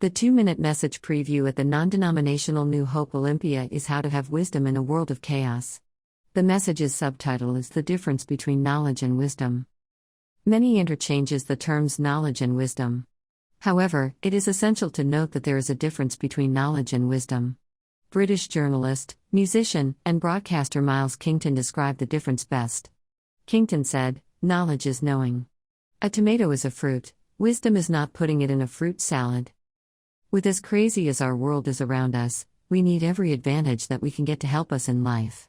The 2-minute message preview at the non-denominational New Hope Olympia is How to Have Wisdom in a World of Chaos. The message's subtitle is The Difference Between Knowledge and Wisdom. Many interchanges the terms knowledge and wisdom. However, it is essential to note that there is a difference between knowledge and wisdom. British journalist, musician, and broadcaster Miles Kington described the difference best. Kington said, "Knowledge is knowing. A tomato is a fruit, wisdom is not putting it in a fruit salad." With as crazy as our world is around us, we need every advantage that we can get to help us in life.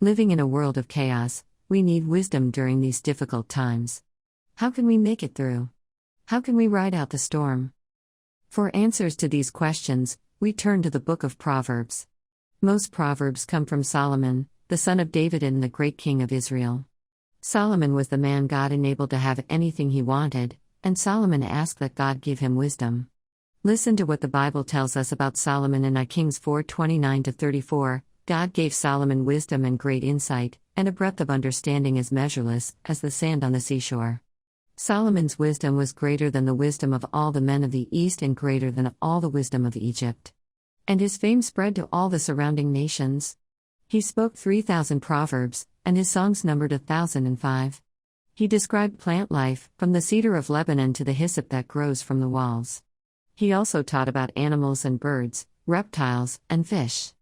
Living in a world of chaos, we need wisdom during these difficult times. How can we make it through? How can we ride out the storm? For answers to these questions, we turn to the book of Proverbs. Most Proverbs come from Solomon, the son of David and the great king of Israel. Solomon was the man God enabled to have anything he wanted, and Solomon asked that God give him wisdom. Listen to what the Bible tells us about Solomon in Kings 4:29-34. God gave Solomon wisdom and great insight, and a breadth of understanding as measureless as the sand on the seashore. Solomon's wisdom was greater than the wisdom of all the men of the East and greater than all the wisdom of Egypt. And his fame spread to all the surrounding nations. He spoke 3,000 proverbs, and his songs numbered 1,005. He described plant life, from the cedar of Lebanon to the hyssop that grows from the walls. He also taught about animals and birds, reptiles, and fish.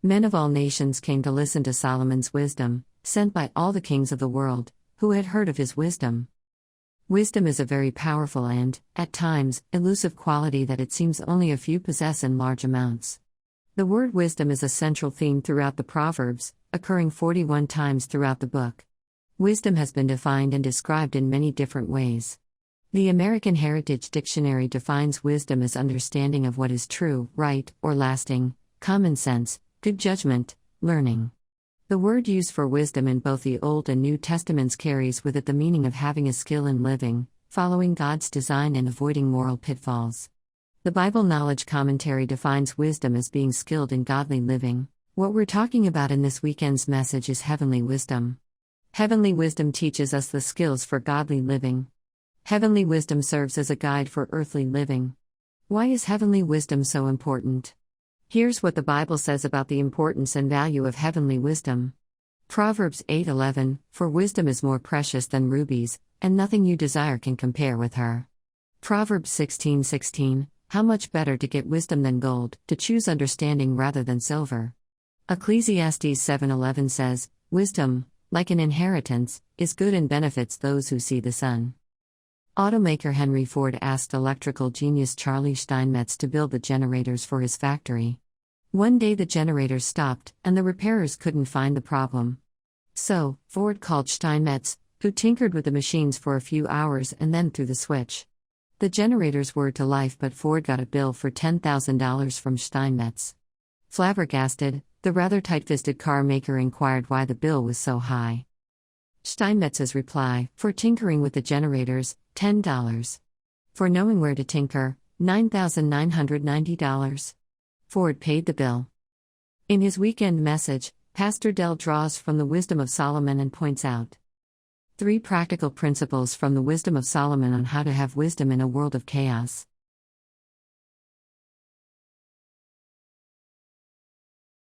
Men of all nations came to listen to Solomon's wisdom, sent by all the kings of the world, who had heard of his wisdom. Wisdom is a very powerful and, at times, elusive quality that it seems only a few possess in large amounts. The word wisdom is a central theme throughout the Proverbs, occurring 41 times throughout the book. Wisdom has been defined and described in many different ways. The American Heritage Dictionary defines wisdom as understanding of what is true, right, or lasting, common sense, good judgment, learning. The word used for wisdom in both the Old and New Testaments carries with it the meaning of having a skill in living, following God's design and avoiding moral pitfalls. The Bible Knowledge Commentary defines wisdom as being skilled in godly living. What we're talking about in this weekend's message is heavenly wisdom. Heavenly wisdom teaches us the skills for godly living. Heavenly wisdom serves as a guide for earthly living. Why is heavenly wisdom so important? Here's what the Bible says about the importance and value of heavenly wisdom. Proverbs 8:11, "For wisdom is more precious than rubies, and nothing you desire can compare with her." Proverbs 16:16, "How much better to get wisdom than gold, to choose understanding rather than silver." Ecclesiastes 7:11 says, "Wisdom, like an inheritance, is good and benefits those who see the sun." Automaker Henry Ford asked electrical genius Charlie Steinmetz to build the generators for his factory. One day the generators stopped, and the repairers couldn't find the problem. So, Ford called Steinmetz, who tinkered with the machines for a few hours and then threw the switch. The generators were to life, but Ford got a bill for $10,000 from Steinmetz. Flabbergasted, the rather tight-fisted car maker inquired why the bill was so high. Steinmetz's reply, "For tinkering with the generators, $10. For knowing where to tinker, $9,990. Ford paid the bill. In his weekend message, Pastor Dell draws from the wisdom of Solomon and points out 3 practical principles from the wisdom of Solomon on how to have wisdom in a world of chaos.